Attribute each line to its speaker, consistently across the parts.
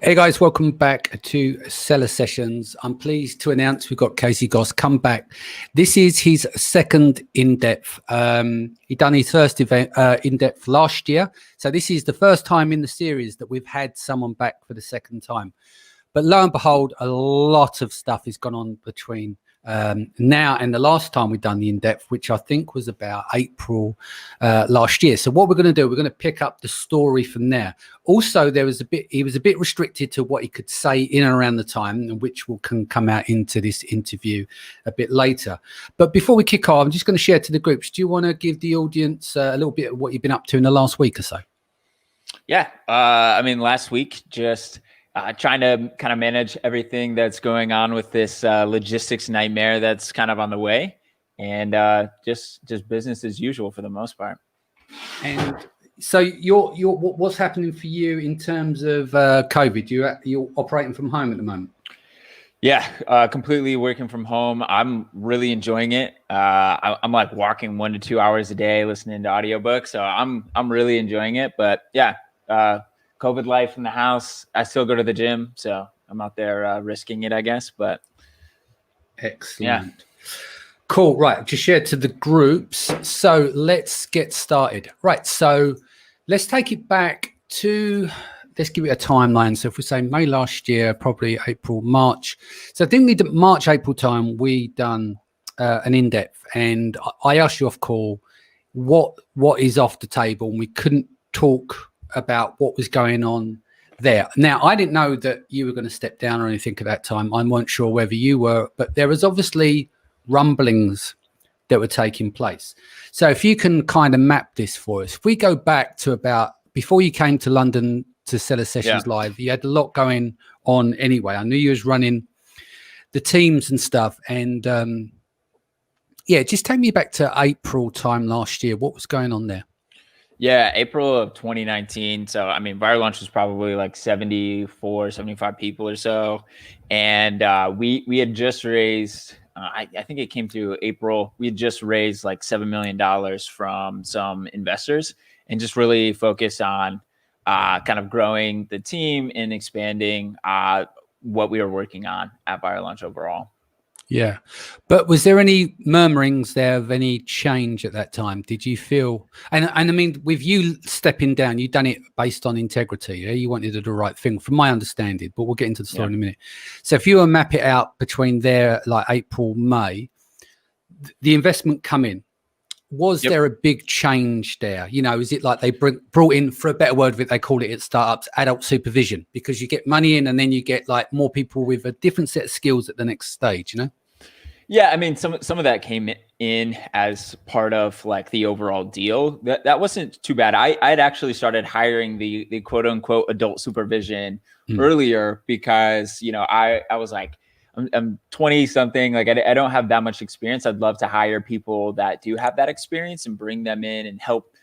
Speaker 1: Hey guys, welcome back to Seller Sessions. I'm pleased to announce we've got Casey Gauss come back. This is his second in-depth. He done his first event in-depth last year. So this is the first time in the series that we've had someone back for the second time. But lo and behold, a lot of stuff has gone on between now and the last time we've done the in-depth, which I think was about April last year. So what we're going to do, we're going to pick up the story from there. Also, he was a bit restricted to what he could say in and around the time, which can come out into this interview a bit later. But before we kick off, I'm just going to share to the groups. Do you want to give the audience a little bit of what you've been up to in the last week or so?
Speaker 2: Yeah, I mean, last week, just trying to kind of manage everything that's going on with this logistics nightmare that's kind of on the way, and just business as usual for the most part.
Speaker 1: And so what's happening for you in terms of COVID? You're operating from home at the moment?
Speaker 2: Yeah, completely working from home. I'm really enjoying it. I'm like walking 1 to 2 hours a day, listening to audiobooks. So I'm really enjoying it. But yeah, COVID life in the house. I still go to the gym, so I'm out there risking it, I guess. But
Speaker 1: excellent.
Speaker 2: Yeah.
Speaker 1: Cool. Right. Just share to the groups. So let's get started. Right. So let's take it back to, let's give it a timeline. So if we say May last year, probably April, March. So I think we did March, April time, we done an in-depth, and I asked you off call, what is off the table? And we couldn't talk about what was going on there. Now, I didn't know that you were going to step down or anything at that time. I weren't sure whether you were, but there was obviously rumblings that were taking place. So if you can kind of map this for us, if we go back to about before you came to London to Seller Sessions Live, you had a lot going on anyway. I knew you was running the teams and stuff. And yeah, just take me back to April time last year. What was going on there?
Speaker 2: Yeah, April of 2019. So, I mean, Viral Launch was probably like 74, 75 people or so. And we had just raised, I think it came through April, we had just raised like $7 million from some investors and just really focused on kind of growing the team and expanding what we were working on at Viral Launch overall.
Speaker 1: Yeah. But was there any murmurings there of any change at that time? Did you feel, and I mean, with you stepping down, you've done it based on integrity. Yeah? You wanted to do the right thing from my understanding, but we'll get into the story in a minute. So if you were map it out between there, like April, May, the investment come in, was there a big change there? You know, is it like they brought in, for a better word of it, they call it at startups, adult supervision, because you get money in and then you get like more people with a different set of skills at the next stage, you know?
Speaker 2: Yeah, I mean, some of that came in as part of like the overall deal. That wasn't too bad. I'd actually started hiring the quote unquote adult supervision earlier because, you know, I was like, I'm 20 something, like I don't have that much experience. I'd love to hire people that do have that experience and bring them in and help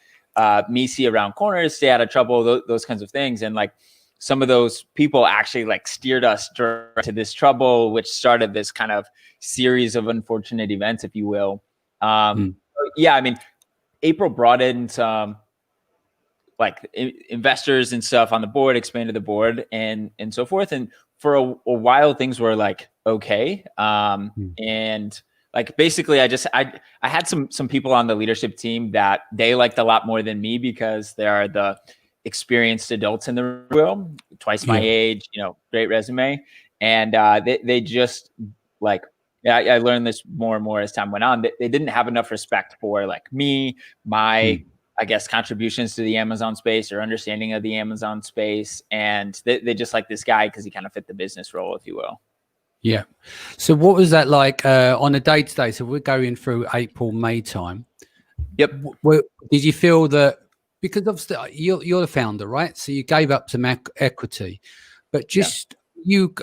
Speaker 2: me see around corners, stay out of trouble, those kinds of things. And like some of those people actually like steered us to this trouble, which started this kind of series of unfortunate events, if you will. Yeah, I mean, April brought in some like investors and stuff on the board, expanded the board and so forth. And for a while, things were like, okay. And like, basically I had some people on the leadership team that they liked a lot more than me because they are the experienced adults in the room, twice my age, you know, great resume. And they just like, I learned this more and more as time went on. They didn't have enough respect for like me, my, I guess, contributions to the Amazon space or understanding of the Amazon space. And they just like this guy because he kind of fit the business role, if you will.
Speaker 1: Yeah. So what was that like on a day-to-day? So we're going through April, May time.
Speaker 2: Yep.
Speaker 1: Did you feel that, because obviously you're the founder, right? So you gave up some equity, but just you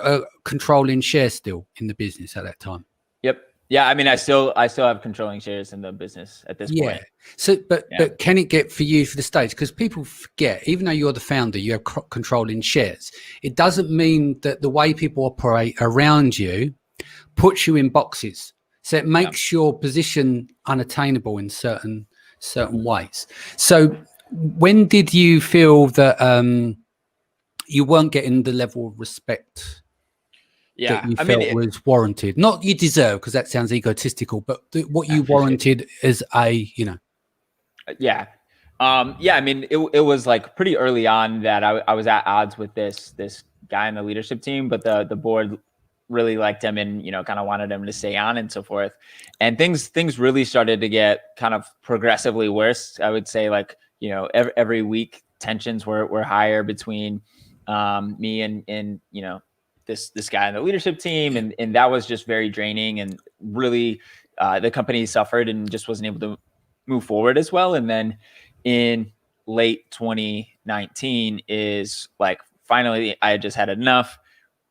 Speaker 1: controlling shares still in the business at that time?
Speaker 2: Yep. Yeah, I mean, I still have controlling shares in the business at this point.
Speaker 1: So, but can it get for you for the stage? Because people forget, even though you're the founder, you have controlling shares. It doesn't mean that the way people operate around you puts you in boxes. So it makes your position unattainable in certain ways. So when did you feel that you weren't getting the level of respect that you felt was warranted. Not you deserve, because that sounds egotistical, but what you warranted as a, you know.
Speaker 2: Yeah. I mean, it was like pretty early on that I was at odds with this guy in the leadership team, but the board really liked him and, you know, kind of wanted him to stay on and so forth. And things really started to get kind of progressively worse. I would say, like, you know, every week tensions were higher between me and you know, this guy in the leadership team, and that was just very draining, and really the company suffered and just wasn't able to move forward as well. And then in late 2019 is like, finally I just had enough,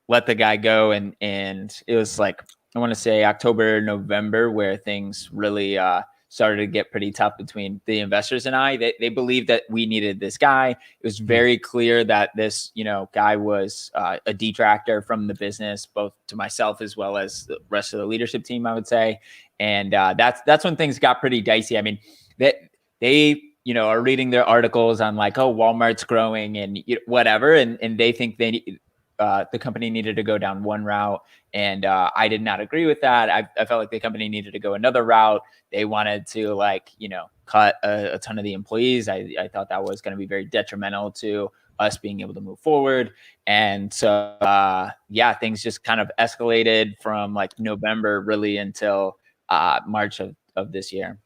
Speaker 2: let the guy go, and it was like, I want to say October, November, where things really started to get pretty tough between the investors and I. They believed that we needed this guy. It was very clear that this, you know, guy was a detractor from the business, both to myself as well as the rest of the leadership team, I would say. And that's when things got pretty dicey. I mean, they you know, are reading their articles on like, oh, Walmart's growing and whatever, and they think the company needed to go down one route, and I did not agree with that. I felt like the company needed to go another route. They wanted to, like, you know, cut a ton of the employees. I thought that was going to be very detrimental to us being able to move forward. And so, things just kind of escalated from like November really until March of this year.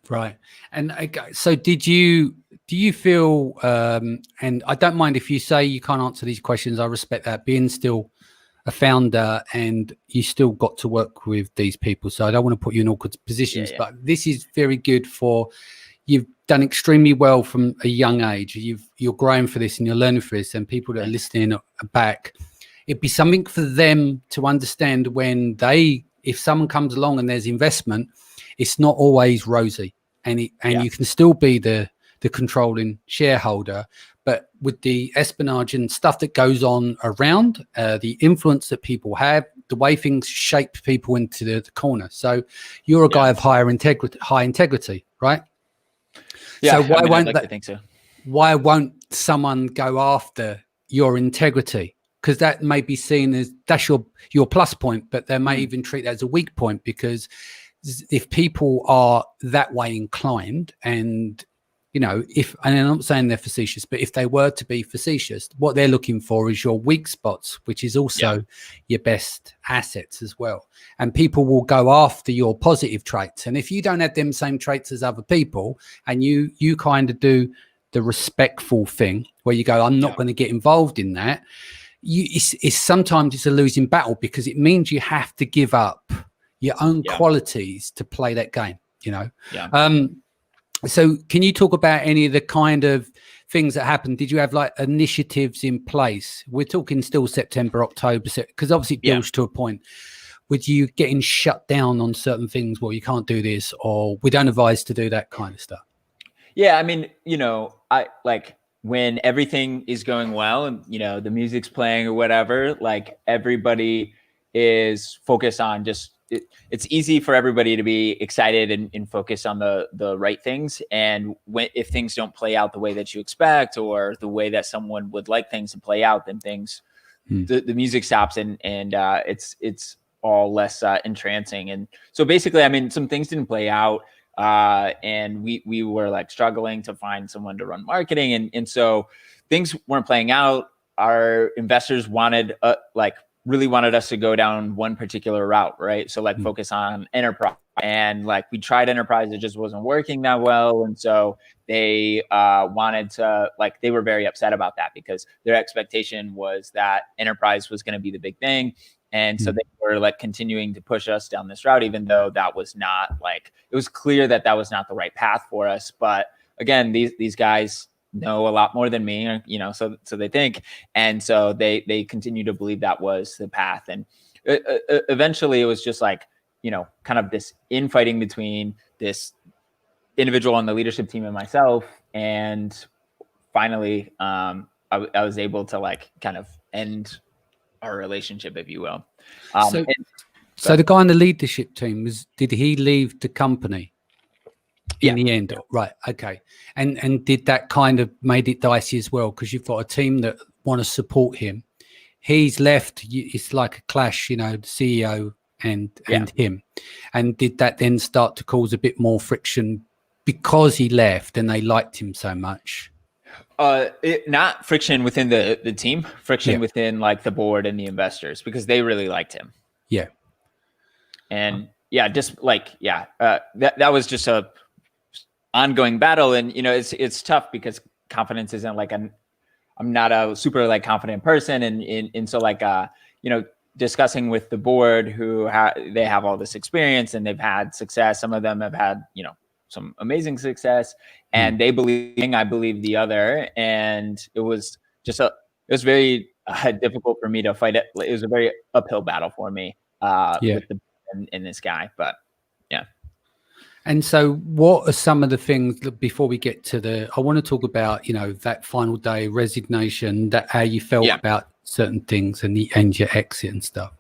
Speaker 1: Right. And so do you feel, and I don't mind if you say you can't answer these questions, I respect that, being still a founder and you still got to work with these people. So I don't want to put you in awkward positions, but this is very good for, you've done extremely well from a young age. You're growing for this and you're learning for this, and people that are listening back, it'd be something for them to understand when if someone comes along and there's investment, it's not always rosy, and you can still be the controlling shareholder, but with the espionage and stuff that goes on around, the influence that people have, the way things shape people into the corner. So you're a guy of high integrity, right?
Speaker 2: Yeah.
Speaker 1: So
Speaker 2: I'd like to think so.
Speaker 1: Why won't someone go after your integrity? Because that may be seen as, that's your plus point, but they may even treat that as a weak point, because if people are that way inclined, and you know, and I'm not saying they're facetious, but if they were to be facetious, what they're looking for is your weak spots, which is also your best assets as well. And people will go after your positive traits. And if you don't have them same traits as other people, and you kind of do the respectful thing where you go, I'm not going to get involved in that, it's sometimes it's a losing battle, because it means you have to give up your own qualities to play that game, you know? So can you talk about any of the kind of things that happened? Did you have like initiatives in place? We're talking still September, October, because obviously it builds to a point. With you getting shut down on certain things, well, you can't do this, or we don't advise to do that kind of stuff.
Speaker 2: Yeah, I mean, you know, I like when everything is going well and, you know, the music's playing or whatever, like everybody is focused on just, it's easy for everybody to be excited and focus on the right things. And if things don't play out the way that you expect, or the way that someone would like things to play out, then the music stops, and it's all less entrancing. And so basically, I mean, some things didn't play out, and we were like struggling to find someone to run marketing, and so things weren't playing out. Our investors really wanted us to go down one particular route, right? So like focus on enterprise, and like we tried enterprise, it just wasn't working that well. And so they wanted to, like, they were very upset about that, because their expectation was that enterprise was going to be the big thing. And so they were like continuing to push us down this route, even though that was not, like, it was clear that that was not the right path for us. But again, these guys know a lot more than me, you know, so they think, and so they continue to believe that was the path. And eventually it was just like, you know, kind of this infighting between this individual on the leadership team and myself. And finally I was able to like kind of end our relationship, if you will.
Speaker 1: So the guy on the leadership team, did he leave the company in the end? Right. Okay. And did that kind of made it dicey as well? Because you've got a team that want to support him. He's left. It's like a clash, the CEO and him. And did that then start to cause a bit more friction because he left and they liked him so much?
Speaker 2: Not friction within the team, friction within like the board and the investors, because they really liked him.
Speaker 1: Yeah.
Speaker 2: And just like, that was just a ongoing battle. And, it's tough because confidence isn't like I'm not a super like confident person. And so like, discussing with the board who they have all this experience and they've had success. Some of them have had, some amazing success, and they believe, I believe the other. And it was just it was very difficult for me to fight it. It was a very uphill battle for me with the and this guy, but yeah.
Speaker 1: And so what are some of the things that, before we get to I want to talk about, that final day resignation, that how you felt about certain things and your exit and stuff.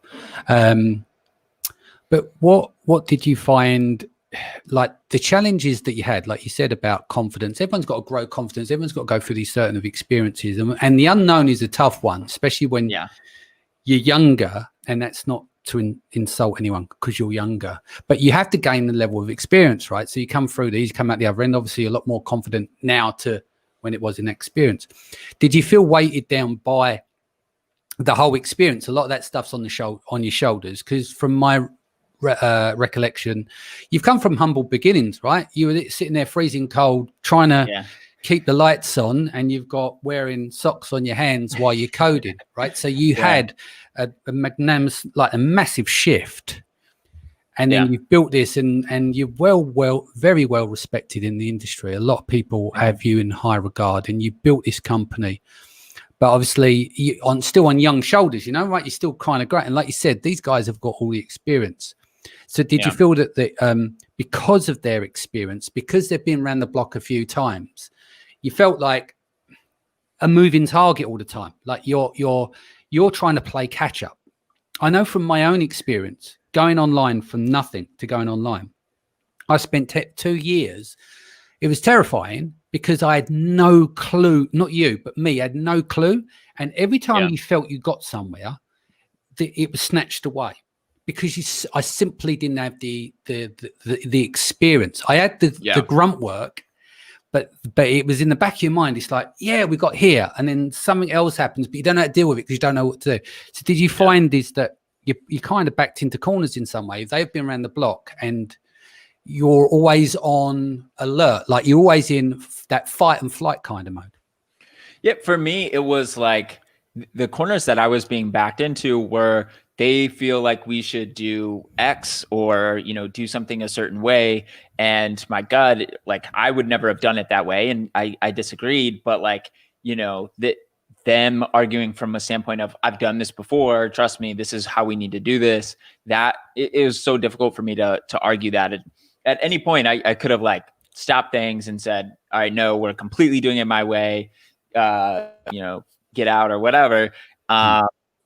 Speaker 1: But what did you find, like the challenges that you had, like you said about confidence? Everyone's got to grow confidence. Everyone's got to go through these certain experiences, and the unknown is a tough one, especially when you're younger. And that's not to insult anyone because you're younger, but you have to gain the level of experience, right? So you come through these, come out the other end, obviously a lot more confident now to when it was inexperience. Did you feel weighted down by the whole experience? A lot of that stuff's on your shoulders, because from my recollection, you've come from humble beginnings, right? You were sitting there freezing cold trying to keep the lights on, and you've got wearing socks on your hands while you're coding, right? So you had a magnanimous, like a massive shift, and then you've built this, and you're very well respected in the industry. A lot of people have you in high regard, and you built this company. But obviously, still on young shoulders, right? You're still kind of great, and like you said, these guys have got all the experience. So did you feel that because of their experience, because they've been around the block a few times, you felt like a moving target all the time, like you're trying to play catch up? I know from my own experience, going online from nothing to going online, I spent 2 years. It was terrifying because I had no clue, not you, but me, had no clue. And every time you felt you got somewhere, it was snatched away, because I simply didn't have the experience. I had the grunt work, but it was in the back of your mind. It's like, we got here, and then something else happens, but you don't know how to deal with it because you don't know what to do. So did you find is that you kind of backed into corners in some way? They've been around the block, and you're always on alert, like you're always in that fight and flight kind of mode?
Speaker 2: Yeah, for me, it was like the corners that I was being backed into were, they feel like we should do X or, do something a certain way. And my gut, like I would never have done it that way. And I disagreed, but like, that them arguing from a standpoint of, I've done this before, trust me, this is how we need to do this. That it was so difficult for me to argue that. At any point I could have like stopped things and said, all right, no, we're completely doing it my way, get out or whatever.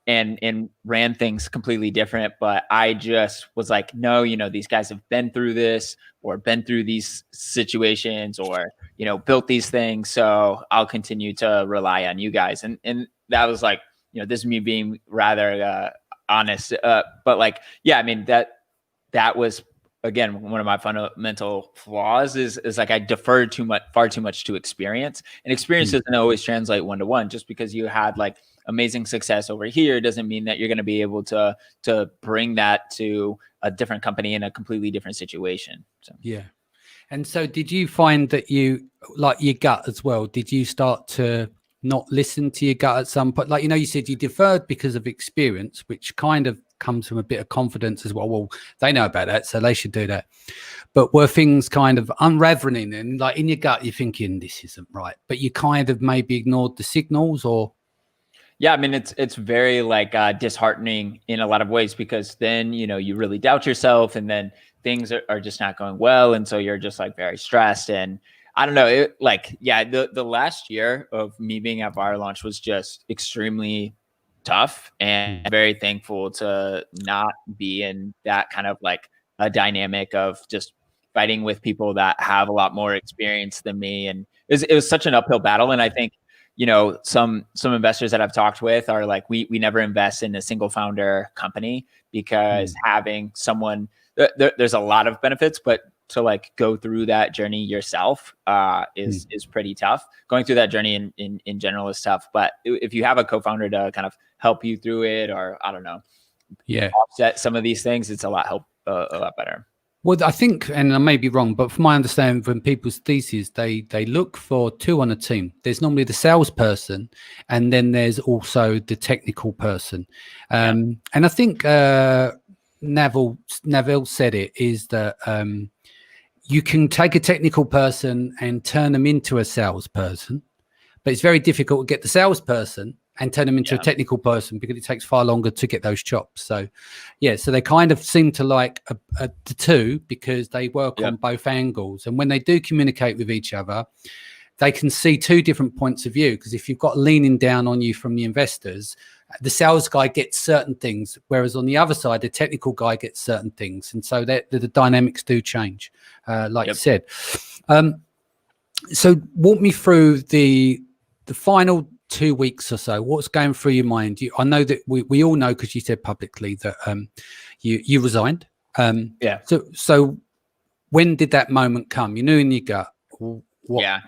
Speaker 2: And ran things completely different. But I just was like, no, these guys have been through this or been through these situations or, built these things. So I'll continue to rely on you guys. And that was like, this is me being rather honest. But like, I mean, that was, again, one of my fundamental flaws is like I deferred far too much to experience, and experience doesn't always translate one-to-one. Just because you had like amazing success over here doesn't mean that you're going to be able to bring that to a different company in a completely different situation. So and so did you find that you, like your gut as well, did you start to not listen to your gut at some point? Like, you said you deferred because of experience, which kind of comes from a bit of confidence as well. Well, they know about that, so they should do that. But were things kind of unraveling, and like in your gut you're thinking this isn't right, but you kind of maybe ignored the signals? Or I mean, it's very like disheartening in a lot of ways, because then you really doubt yourself, and then things are just not going well, and so you're just like very stressed. And I don't know, the last year of me being at Fire Launch was just extremely tough, and very thankful to not be in that kind of like a dynamic of just fighting with people that have a lot more experience than me. And it was such an uphill battle. And I think some investors that I've talked with are like, we never invest in a single founder company because having someone, there's a lot of benefits, but to like go through that journey yourself is pretty tough. Going through that journey in general is tough, but if you have a co-founder to kind of help you through it, or I don't know, offset some of these things, it's a lot better.
Speaker 1: Well, I think, and I may be wrong, but from my understanding, from people's theses, they look for two on a team. There's normally the salesperson, and then there's also the technical person. And I think Neville said it is that you can take a technical person and turn them into a salesperson, but it's very difficult to get the salesperson and turn them into a technical person because it takes far longer to get those chops. So, so they kind of seem to like the two because they work on both angles. And when they do communicate with each other, they can see two different points of view. Because if you've got leaning down on you from the investors, the sales guy gets certain things, whereas on the other side, the technical guy gets certain things. And so the dynamics do change, like you said. So walk me through the final 2 weeks or so. What's going through your mind? I know that we all know, because you said publicly that you resigned. So when did that moment come? You knew in your gut. What?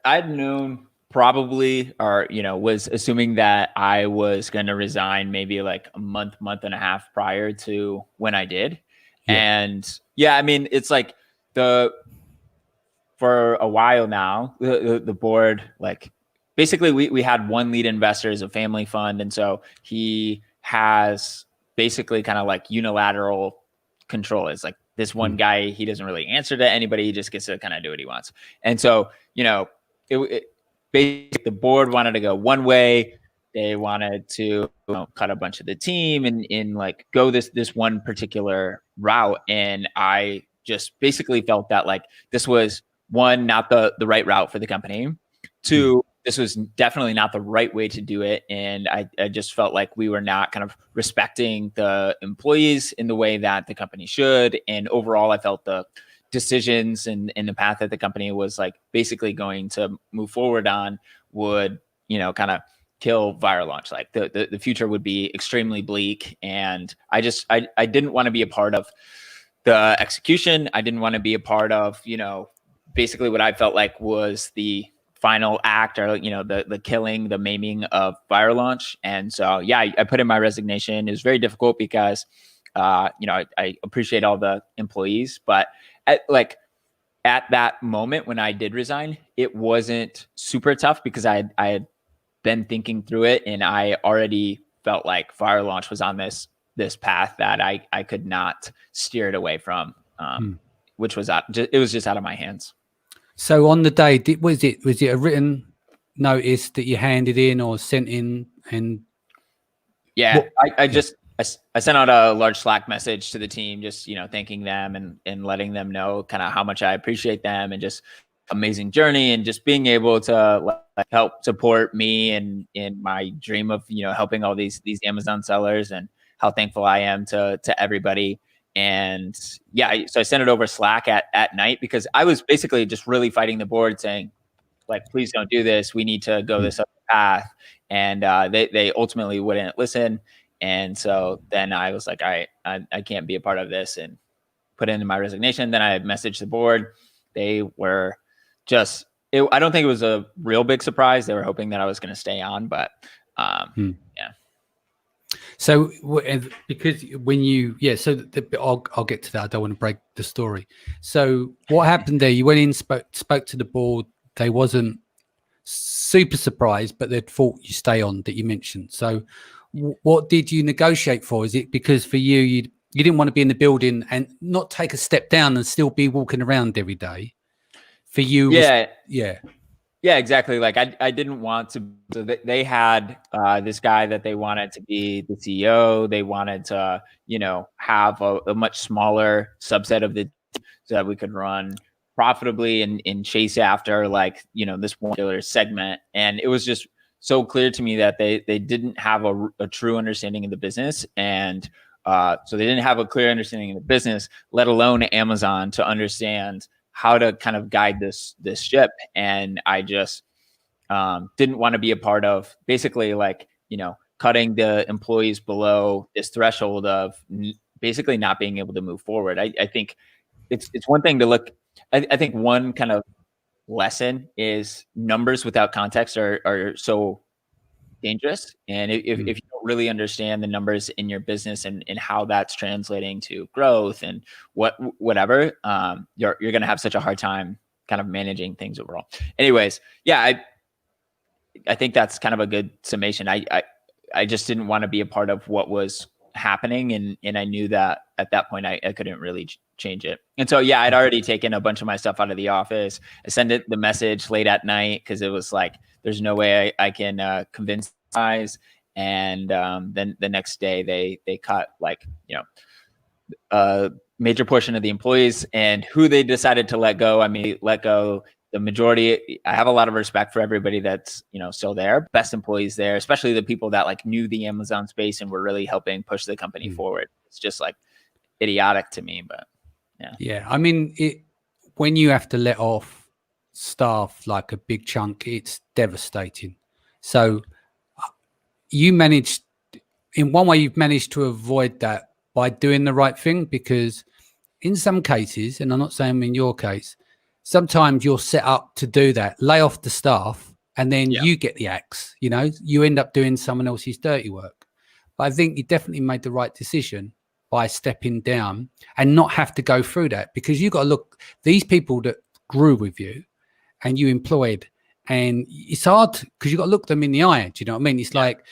Speaker 2: I'd known probably, or was assuming that I was going to resign maybe like a month and a half prior to when I did. And I mean, it's like for a while now, the board, like, basically we had one lead investor as a family fund. And so he has basically kind of like unilateral control. It's like this one guy, he doesn't really answer to anybody. He just gets to kind of do what he wants. And so, basically the board wanted to go one way. They wanted to cut a bunch of the team and like go this one particular route. And I just basically felt that like this was, one, not the right route for the company. Two, this was definitely not the right way to do it. And I just felt like we were not kind of respecting the employees in the way that the company should. And overall, I felt the decisions and the path that the company was like basically going to move forward on would, kind of kill ViroLaunch. Like the future would be extremely bleak. And I didn't want to be a part of the execution. I didn't want to be a part of, basically what I felt like was the final act, or the killing, the maiming of ViroLaunch. And so I put in my resignation. It was very difficult because I appreciate all the employees, but at that moment when I did resign, it wasn't super tough because I had been thinking through it, and I already felt like ViroLaunch was on this path that I could not steer it away from, which was it was just out of my hands.
Speaker 1: So on the day, was it a written notice that you handed in or sent in? And
Speaker 2: I sent out a large Slack message to the team, just thanking them and letting them know kind of how much I appreciate them, and just amazing journey, and just being able to help support me and in my dream of helping all these Amazon sellers, and how thankful I am to everybody. And so I sent it over Slack at night, because I was basically just really fighting the board, saying like, please don't do this. We need to go this other path. And they ultimately wouldn't listen. And so then I was like, all right, I can't be a part of this, and put in my resignation. Then I messaged the board. They were just, I don't think it was a real big surprise. They were hoping that I was going to stay on, but
Speaker 1: So because when I'll get to that. I don't want to break the story. So what happened there? You went in, spoke to the board. They wasn't super surprised, but they thought you stay on, that you mentioned. So what did you negotiate for? Is it because for you didn't want to be in the building and not take a step down and still be walking around every day? For you,
Speaker 2: yeah, exactly. Like I didn't want to. So they had this guy that they wanted to be the CEO. They wanted to, have a much smaller subset of the, so that we could run profitably and chase after this one particular segment. And it was just so clear to me that they didn't have a true understanding of the business, and so they didn't have a clear understanding of the business, let alone Amazon, to understand how to kind of guide this ship. And I just didn't want to be a part of basically like, cutting the employees below this threshold of basically not being able to move forward. I think it's one thing to look. I think one kind of lesson is numbers without context are so dangerous. And if you don't really understand the numbers in your business and how that's translating to growth and whatever, you're going to have such a hard time kind of managing things overall. Anyways, yeah, I think that's kind of a good summation. I just didn't want to be a part of what was happening. And I knew that at that point I couldn't really change it. And so, yeah, I'd already taken a bunch of my stuff out of the office. I sent it the message late at night because it was like, there's no way I can convince guys. And then the next day they cut like, a major portion of the employees, and who they decided to let go. I mean, let go the majority. I have a lot of respect for everybody that's, still there, best employees there, especially the people that like knew the Amazon space and were really helping push the company forward. It's just like idiotic to me, but yeah.
Speaker 1: Yeah. I mean, when you have to let off staff like a big chunk, it's devastating. So you managed, in one way, you've managed to avoid that by doing the right thing, because in some cases, and I'm not saying in your case, sometimes you're set up to do that, lay off the staff, and then you get the axe, you end up doing someone else's dirty work. But I think you definitely made the right decision by stepping down and not have to go through that, because you got to look, these people that grew with you and you employed, and it's hard because you got to look them in the eye. Do you know what I mean? It's like,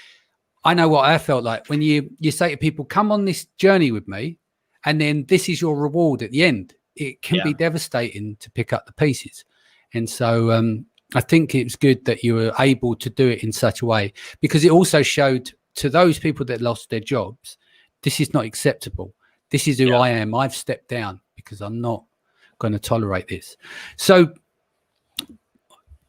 Speaker 1: I know what I felt like when you say to people, come on this journey with me, and then this is your reward at the end. It can be devastating to pick up the pieces. And so I think it's good that you were able to do it in such a way, because it also showed to those people that lost their jobs, this is not acceptable. This is who I am. I've stepped down because I'm not going to tolerate this. So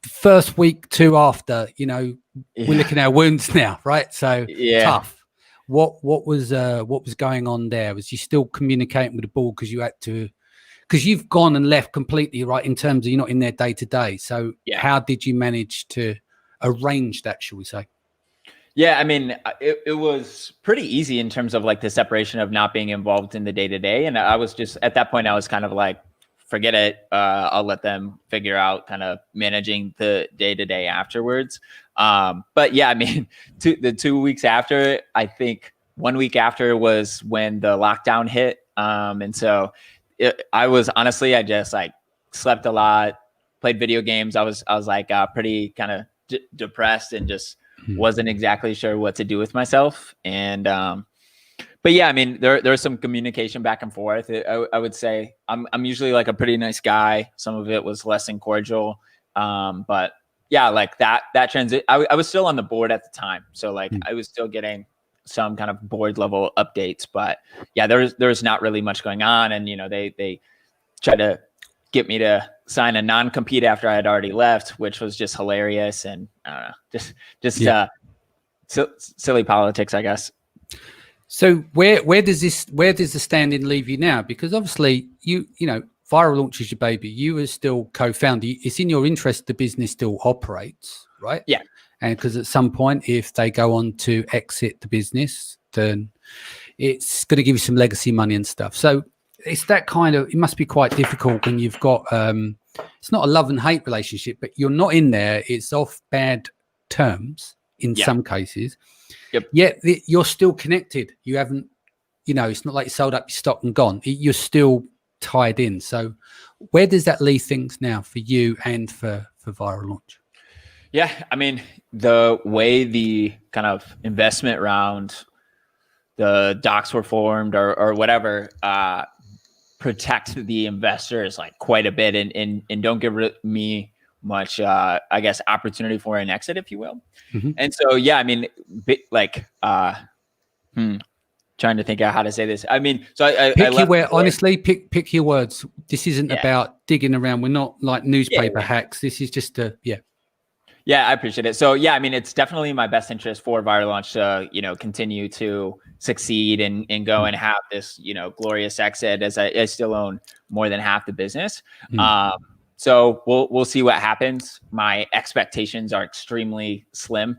Speaker 1: first week, two after, we're looking at our wounds now, right? So tough. What was going on there? Was you still communicating with the board because you had to? Because you've gone and left completely, right, in terms of you're not in there day to day. So how did you manage to arrange that, shall we say?
Speaker 2: Yeah, I mean, it was pretty easy in terms of like the separation of not being involved in the day to day. And I was just, at that point, I was kind of like, forget it. I'll let them figure out kind of managing the day to day afterwards. But yeah, I mean, the 2 weeks after, I think 1 week after was when the lockdown hit. And so I was honestly, I just like slept a lot, played video games. I was like pretty kind of depressed and just wasn't exactly sure what to do with myself. And but yeah, I mean, there was some communication back and forth. I would say I'm usually like a pretty nice guy. Some of it was less than cordial, but yeah, like that transit. I was still on the board at the time, so like I was still getting some kind of board level updates, but yeah, there was not really much going on. And, they tried to get me to sign a non-compete after I had already left, which was just hilarious. And I don't know, just silly politics, I guess.
Speaker 1: So where does the standing leave you now? Because obviously Viral Launch is your baby. You are still co-founder. It's in your interest the business still operates, right?
Speaker 2: Yeah.
Speaker 1: And because at some point, if they go on to exit the business, then it's going to give you some legacy money and stuff. So it's that kind of, it must be quite difficult when you've got, it's not a love and hate relationship, but you're not in there. It's off bad terms in some cases. Yep. Yet you're still connected. You haven't, it's not like you sold up your stock and gone. You're still tied in. So where does that leave things now for you and for Viral Launch?
Speaker 2: Yeah, I mean, the way the kind of investment round, the docs were formed or whatever, protect the investors like quite a bit and don't give me much, I guess, opportunity for an exit, if you will. And so, yeah, I mean, like, trying to think out how to say this. I mean, so I
Speaker 1: honestly, pick your words. This isn't about digging around. We're not like newspaper hacks. This is just Yeah, I appreciate it. So yeah, I mean, it's definitely in my best interest for Viral Launch to, continue to succeed and go and have this, glorious exit, as I still own more than half the business.
Speaker 2: So we'll see what happens. My expectations are extremely slim.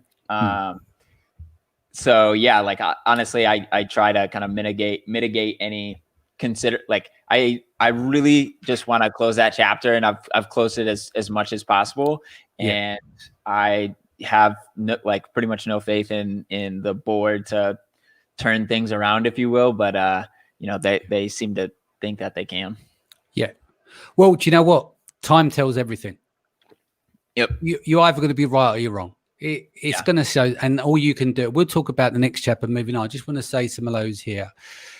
Speaker 2: So yeah, like honestly, I try to kind of mitigate any I really just want to close that chapter, and I've closed it as much as possible. And I have pretty much no faith in the board to turn things around, if you will. But they seem to think that they can.
Speaker 1: Yeah. Well, do you know what? Time tells everything.
Speaker 2: Yep.
Speaker 1: You're either going to be right or you're wrong. It's going to show, and all you can do. We'll talk about the next chapter moving on. I just want to say some hellos here.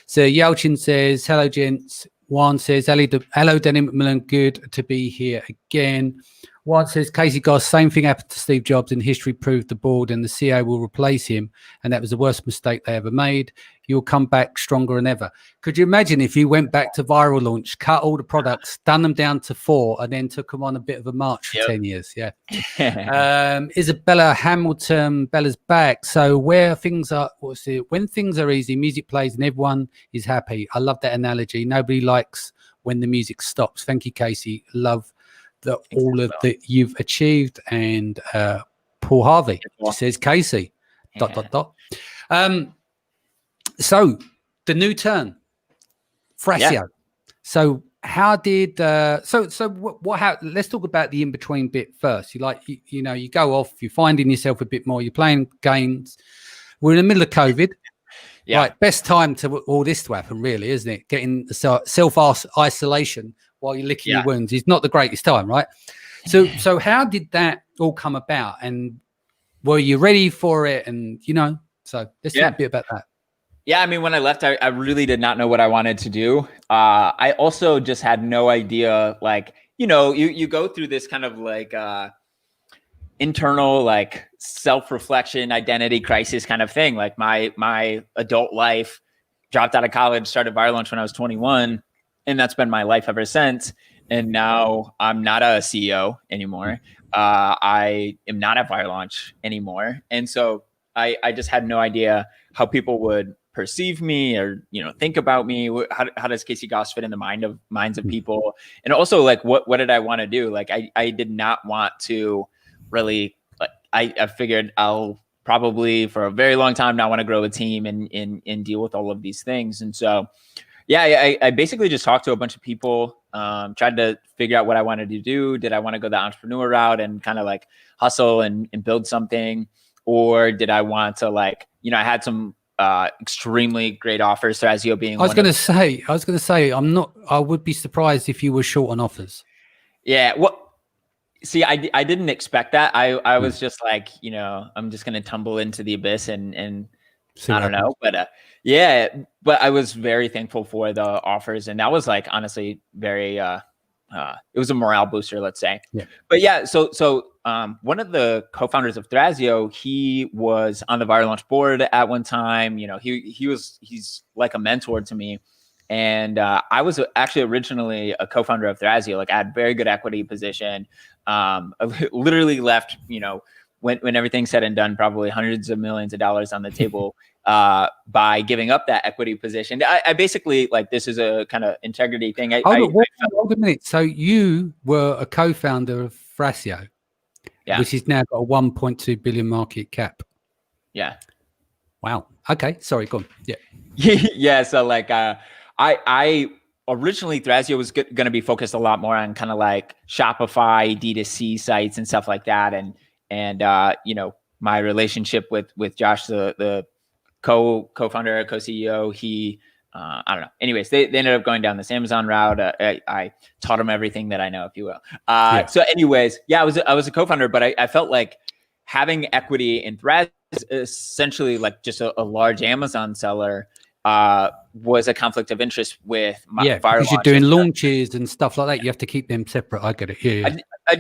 Speaker 1: So Yelchin says, hello, gents. Juan says, hello, Danny McMillan. Good to be here again. Juan says, Casey Gauss, same thing happened to Steve Jobs, and history proved the board and the CEO will replace him. And that was the worst mistake they ever made. You'll come back stronger than ever. Could you imagine if you went back to Viral Launch, cut all the products, done them down to 4, and then took them on a bit of a march for 10 years? Yeah. Isabella Hamilton, Bella's back. So when things are easy, music plays and everyone is happy. I love that analogy. Nobody likes when the music stops. Thank you, Casey. Love all of that you've achieved. And Paul Harvey says, Casey, ... So the new turn, Thrasio. So how did let's talk about the in-between bit first. You go off, you're finding yourself a bit more, you're playing games. We're in the middle of COVID. Right, best time to all this to happen, really, isn't it? Getting self-isolation while you're licking your wounds is not the greatest time, right? So how did that all come about, and were you ready for it? And so let's talk a bit about that.
Speaker 2: Yeah, I mean, when I left, I really did not know what I wanted to do. I also just had no idea, you go through this kind of internal self-reflection, identity crisis kind of thing. Like my adult life, dropped out of college, started Viral Launch when I was 21, and that's been my life ever since. And now I'm not a CEO anymore. I am not at Viral Launch anymore. And so I just had no idea how people would perceive me or think about me. How does Casey Gauss fit in the minds of people? And also what did I want to do? I did not want to really I figured I'll probably for a very long time not want to grow a team and deal with all of these things. And so I basically just talked to a bunch of people, tried to figure out what I wanted to do. Did I want to go the entrepreneur route and kind of hustle and build something, or did I want to I had some extremely great offers. Thrasio being.
Speaker 1: I was going to say, I would be surprised if you were short on offers.
Speaker 2: Yeah. Well, see, I didn't expect that. I was just I'm just going to tumble into the abyss and I don't know, but but I was very thankful for the offers, and that was honestly very. It was a morale booster, let's say. Yeah. But so one of the co-founders of Thrasio, he was on the Viral Launch board at one time. He's like a mentor to me. And I was actually originally a co-founder of Thrasio. I had very good equity position. I literally left, when everything's said and done, probably hundreds of millions of dollars on the table by giving up that equity position. I basically this is a kind of integrity thing.
Speaker 1: Hold a minute. So you were a co-founder of Thrasio, which has now got a 1.2 billion market cap.
Speaker 2: Yeah.
Speaker 1: Wow. Okay. Sorry. Go on. Yeah.
Speaker 2: Yeah. So I originally Thrasio was going to be focused a lot more on kind of Shopify, D2C sites and stuff like that. And my relationship with Josh, the co-founder, co-CEO, he, I don't know. Anyways, they ended up going down this Amazon route. I taught him everything that I know, if you will. So anyways, I was a co-founder, but I felt like having equity in Thrasio, essentially just a large Amazon seller, was a conflict of interest with my Viral Launch.
Speaker 1: Because you're doing launches and stuff like that. You have to keep them separate. I get it. Yeah.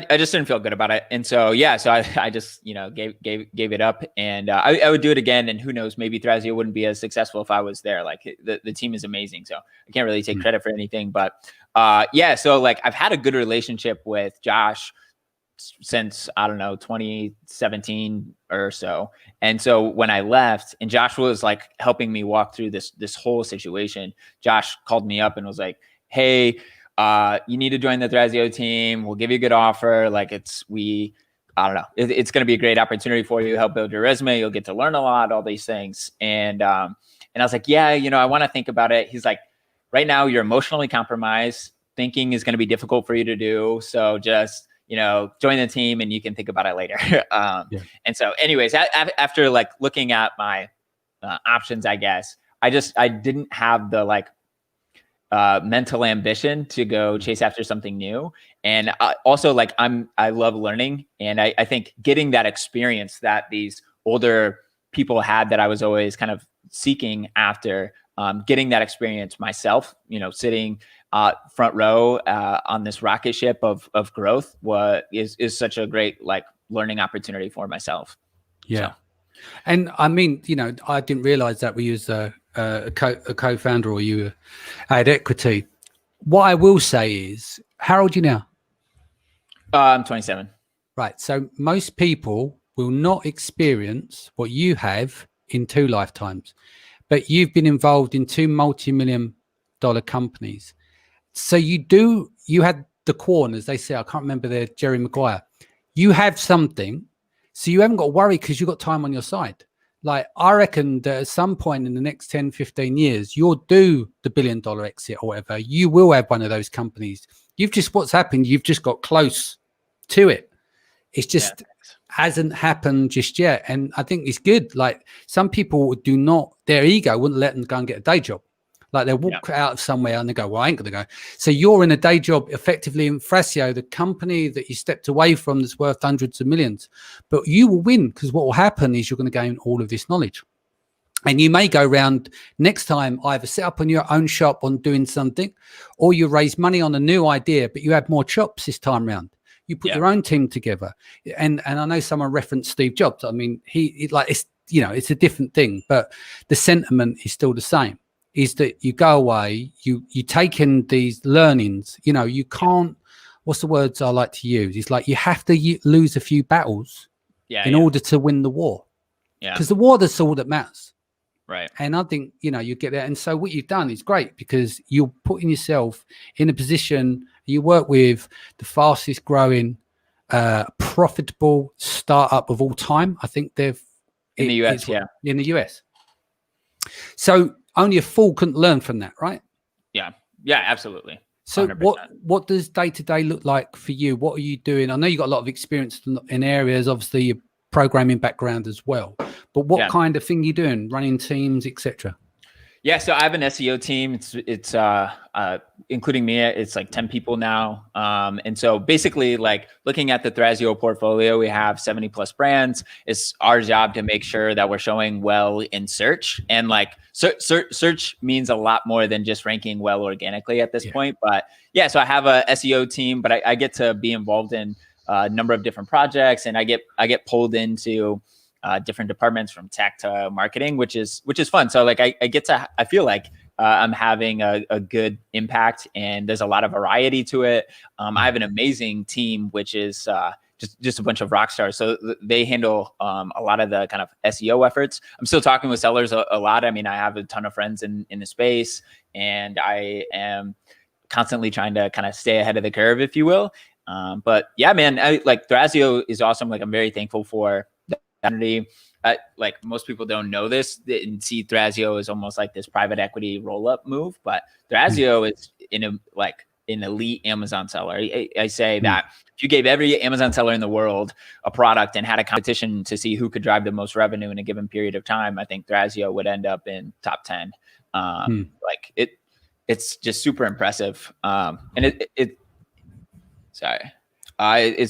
Speaker 2: I just didn't feel good about it. And so, so I just, gave it up, and I would do it again. And who knows, maybe Thrasio wouldn't be as successful if I was there. The team is amazing. So I can't really take credit for anything, but so I've had a good relationship with Josh since, I don't know, 2017 or so. And so when I left and Josh was helping me walk through this whole situation, Josh called me up and was like, hey, you need to join the Thrasio team. We'll give you a good offer. Like I don't know. It's going to be a great opportunity for you. Help build your resume. You'll get to learn a lot, all these things. And I was like, yeah, I want to think about it. He's like, right now you're emotionally compromised. Thinking is going to be difficult for you to do. So just, join the team and you can think about it later. And so anyways, after like looking at my options, I guess, I didn't have the like mental ambition to go chase after something new. And also like I love learning. And I think getting that experience that these older people had that I was always kind of seeking after, getting that experience myself, sitting front row on this rocket ship of growth is such a great like learning opportunity for myself.
Speaker 1: Yeah. So. And I mean, I didn't realize that we was a co-founder or you had equity. What I will say is, how old are you now?
Speaker 2: I'm 27.
Speaker 1: Right. So most people will not experience what you have in 2 lifetimes, but you've been involved in 2 multi-million-dollar companies. So you had the corn, as they say. I can't remember their Jerry Maguire. You have something, so you haven't got to worry because you've got time on your side. Like, I reckon that at some point in the next 10, 15 years, you'll do the $1 billion exit or whatever. You will have one of those companies. What's happened, you've just got close to it. It's just hasn't happened just yet. And I think it's good. Like, some people their ego wouldn't let them go and get a day job. Like, they walk out of somewhere and they go, well, I ain't going to go. So you're in a day job effectively in Thrasio, the company that you stepped away from that's worth hundreds of millions. But you will win, because what will happen is you're going to gain all of this knowledge. And you may go around next time, either set up on your own shop on doing something, or you raise money on a new idea, but you have more chops this time round. You put your own team together. And I know someone referenced Steve Jobs. I mean, it's a different thing, but the sentiment is still the same. Is that you go away, you take in these learnings, you can't, what's the words I like to use? It's like you have to lose a few battles in order to win the war. Yeah. Because the war, that's all that matters.
Speaker 2: Right.
Speaker 1: And I think, you get there. And so what you've done is great, because you're putting yourself in a position, you work with the fastest growing, profitable startup of all time. I think in the US. In the US. So, only a fool couldn't learn from that, right?
Speaker 2: Yeah, absolutely. 100%.
Speaker 1: So what does day-to-day look like for you? What are you doing? I know you got a lot of experience in areas, obviously your programming background as well, but what kind of thing are you doing? Running teams, etc.?
Speaker 2: Yeah, so I have an SEO team. It's including me, it's like 10 people now. And so basically, like, looking at the Thrasio portfolio, we have 70 plus brands. It's our job to make sure that we're showing well in search. And like search means a lot more than just ranking well organically at this point. But so I have a SEO team, but I get to be involved in a number of different projects, and I get pulled into different departments from tech to marketing, which is fun. So like I feel like I'm having a good impact, and there's a lot of variety to it. I have an amazing team, which is just a bunch of rock stars. So they handle a lot of the kind of SEO efforts. I'm still talking with sellers a lot. I mean, I have a ton of friends in the space, and I am constantly trying to kind of stay ahead of the curve, if you will. But yeah, man, like Thrasio is awesome. Like, I'm very thankful for opportunity. Like, most people don't know this and see Thrasio as almost like this private equity roll-up move, but Thrasio is an elite Amazon seller. I say that if you gave every Amazon seller in the world a product and had a competition to see who could drive the most revenue in a given period of time, I think Thrasio would end up in top 10. Like, it's just super impressive. And it's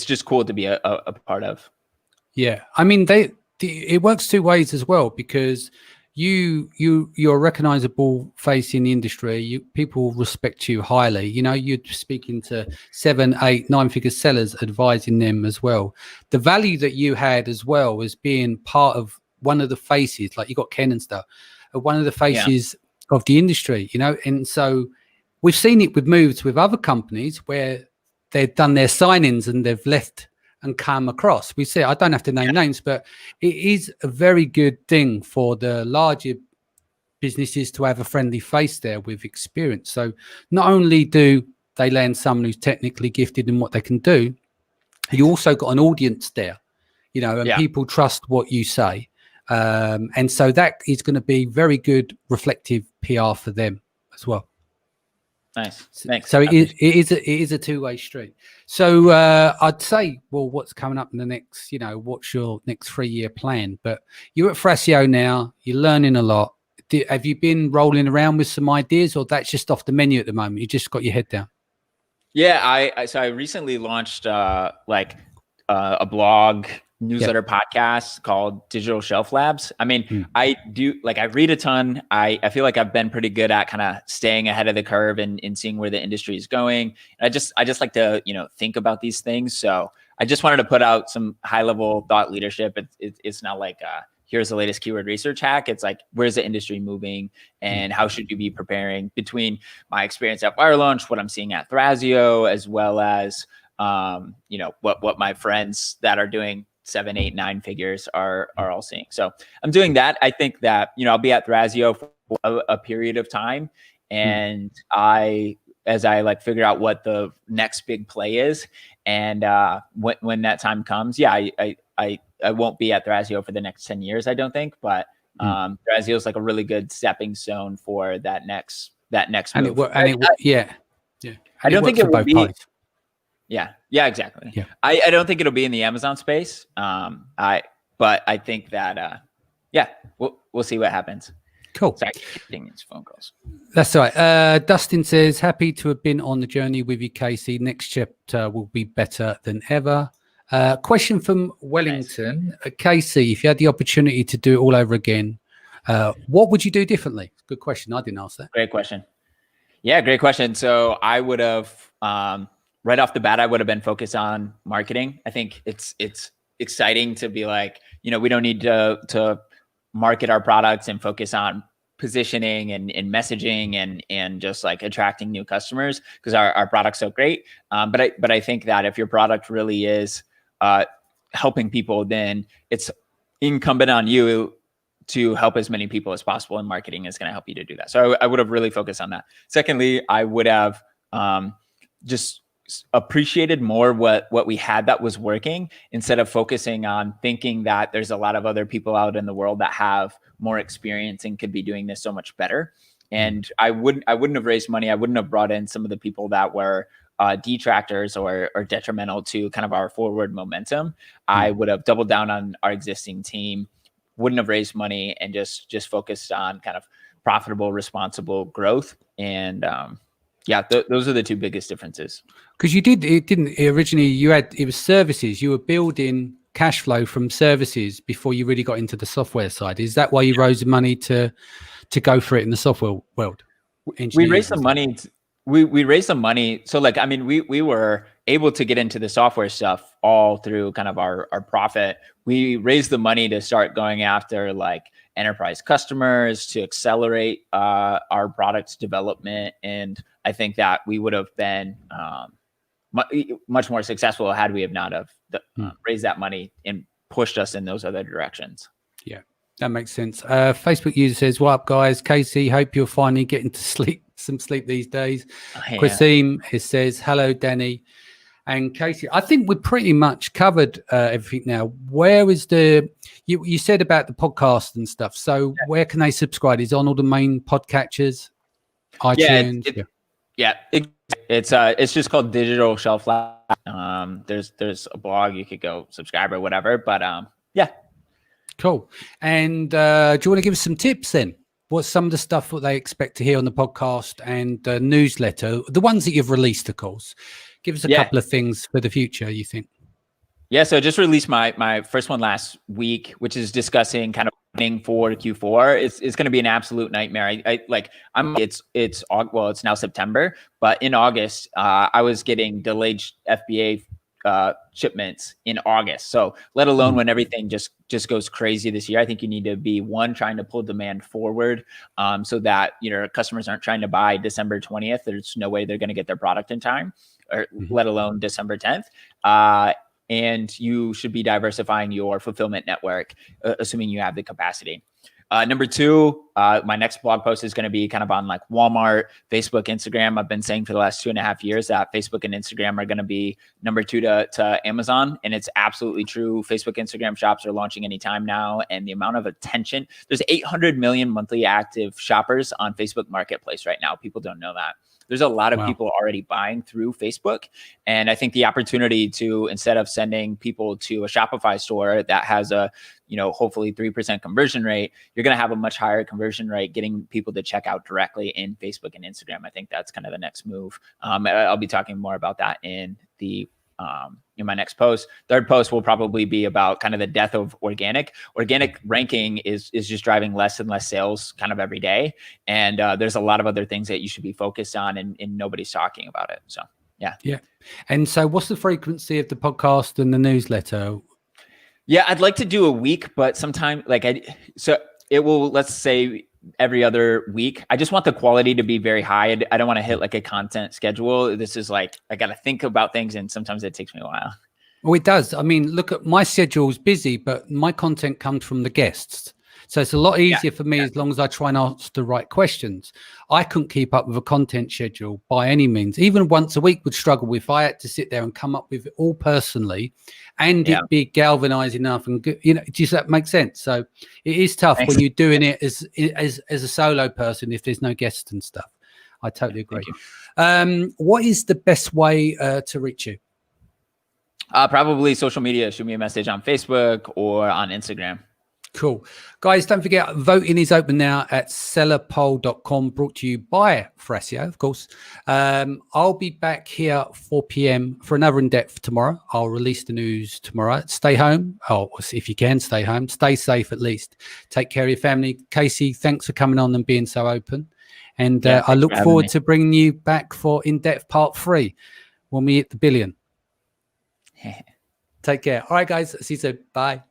Speaker 2: just cool to be a part of.
Speaker 1: Yeah, I mean, it works 2 ways as well, because you're a recognizable face in the industry. People respect you highly. You're speaking to 7, 8, 9-figure sellers, advising them as well. The value that you had as well as being part of one of the faces, like you got Ken and stuff, one of the faces of the industry. And so we've seen it with moves with other companies where they've done their signings and they've left and come across. We say, I don't have to name names, but it is a very good thing for the larger businesses to have a friendly face there with experience. So not only do they land someone who's technically gifted in what they can do, you also got an audience there, you know, and people trust what you say. And so that is going to be very good reflective PR for them as well.
Speaker 2: Nice. Thanks.
Speaker 1: So it is a two-way street. So I'd say, well, what's coming up in the next, you know, what's your next 3-year plan? But you're at Thrasio now, you're learning a lot. Have you been rolling around with some ideas, or that's just off the menu at the moment? You just got your head down?
Speaker 2: Yeah, I recently launched a blog newsletter podcast called Digital Shelf Labs. I mean, I read a ton. I feel like I've been pretty good at kind of staying ahead of the curve and seeing where the industry is going. I just like to, you know, think about these things. So I just wanted to put out some high level thought leadership. It's not like here's the latest keyword research hack. It's like, where's the industry moving and how should you be preparing, between my experience at Wire Launch, what I'm seeing at Thrasio, as well as, you know, what my friends that are doing 7, 8, 9 figures are all seeing. So I'm doing that. I think that, you know, I'll be at Thrasio for a period of time. And as I like figure out what the next big play is, and when that time comes, I won't be at Thrasio for the next 10 years, I don't think, but Thrasio is like a really good stepping stone for that next move.
Speaker 1: I don't think it will be. Parties.
Speaker 2: Yeah, exactly.
Speaker 1: Yeah.
Speaker 2: I don't think it'll be in the Amazon space. But I think that we'll see what happens.
Speaker 1: Cool.
Speaker 2: Sorry, getting these phone calls.
Speaker 1: That's all right. Dustin says, happy to have been on the journey with you, Casey. Next chapter will be better than ever. Question from Wellington. Nice. Casey, if you had the opportunity to do it all over again, what would you do differently? Good question. I didn't ask that.
Speaker 2: Great question. Yeah, great question. So I would have, right off the bat, I would have been focused on marketing. I think it's exciting to be like, you know, we don't need to market our products and focus on positioning and messaging and just like attracting new customers, because our product's so great. But I think that if your product really is helping people, then it's incumbent on you to help as many people as possible, and marketing is going to help you to do that. So I would have really focused on that. Secondly, I would have just appreciated more what we had that was working, instead of focusing on thinking that there's a lot of other people out in the world that have more experience and could be doing this so much better. And I wouldn't have raised money. I wouldn't have brought in some of the people that were detractors or detrimental to kind of our forward momentum. I would have doubled down on our existing team, wouldn't have raised money, and just focused on kind of profitable, responsible growth. And those are the two biggest differences.
Speaker 1: Because it was services. You were building cash flow from services before you really got into the software side. Is that why you raised the money to go for it in the software world?
Speaker 2: We raised some money. We raised some money. So like, I mean, we were able to get into the software stuff all through kind of our profit. We raised the money to start going after like enterprise customers, to accelerate our product's development. And I think that we would have been much more successful had we have not have raised that money and pushed us in those other directions. Yeah,
Speaker 1: that makes sense. Facebook user says, "What up, guys? Casey, hope you're finally getting to some sleep these days." Christine says, "Hello, Danny and Casey." I think we've pretty much covered everything now. Where is you said about the podcast and stuff. So where can they subscribe? Is it on all the main podcatchers? iTunes?
Speaker 2: It's just called Digital Shelf Lab. There's a blog you could go subscribe or whatever, but
Speaker 1: cool. And do you want to give us some tips then? What's some of the stuff that they expect to hear on the podcast and the newsletter, the ones that you've released, of course? Give us a couple of things for the future, you think?
Speaker 2: Yeah, so I just released my first one last week, which is discussing kind of planning for Q4. It's going to be an absolute nightmare. It's now September, but in August, I was getting delayed FBA shipments in August. So let alone when everything just goes crazy this year. I think you need to be trying to pull demand forward, so that your customers aren't trying to buy December 20th. There's no way they're going to get their product in time, or let alone December 10th. And you should be diversifying your fulfillment network, assuming you have the capacity. Number two, my next blog post is going to be kind of on like Walmart, Facebook, Instagram. I've been saying for the last 2.5 years that Facebook and Instagram are going to be number two to Amazon. And it's absolutely true. Facebook, Instagram shops are launching anytime now. And the amount of attention, there's 800 million monthly active shoppers on Facebook Marketplace right now. People don't know that. There's a lot of people already buying through Facebook. And I think the opportunity to, instead of sending people to a Shopify store that has a, hopefully 3% conversion rate, you're going to have a much higher conversion rate getting people to check out directly in Facebook and Instagram. I think that's kind of the next move. I'll be talking more about that in my next post. Third post will probably be about kind of the death of organic. Organic ranking is just driving less and less sales kind of every day. And there's a lot of other things that you should be focused on, and nobody's talking about it. So, yeah. Yeah.
Speaker 1: And so what's the frequency of the podcast and the newsletter?
Speaker 2: Yeah, I'd like to do a week, but sometime so it will, let's say, every other week. I just want the quality to be very high. I don't want to hit like a content schedule. This is like, I got to think about things, and sometimes it takes me a while.
Speaker 1: Well, it does. I mean, look at my schedule's busy, but my content comes from the guests. So it's a lot easier for me as long as I try and ask the right questions. I couldn't keep up with a content schedule by any means. Even once a week would struggle if I had to sit there and come up with it all personally and it be galvanizing enough. And, does that make sense? So it is tough when you're doing it as a solo person if there's no guests and stuff. I totally agree. What is the best way to reach you?
Speaker 2: Probably social media. Shoot me a message on Facebook or on Instagram.
Speaker 1: Cool. Guys, don't forget, voting is open now at sellerpoll.com, brought to you by Thrasio, of course. I'll be back here 4 p.m. for another in-depth tomorrow. I'll release the news tomorrow. Stay home. Oh, if you can, stay home. Stay safe at least. Take care of your family. Casey, thanks for coming on and being so open. And I look forward to bringing you back for in-depth part 3 when we hit the billion. Take care. All right, guys. See you soon. Bye.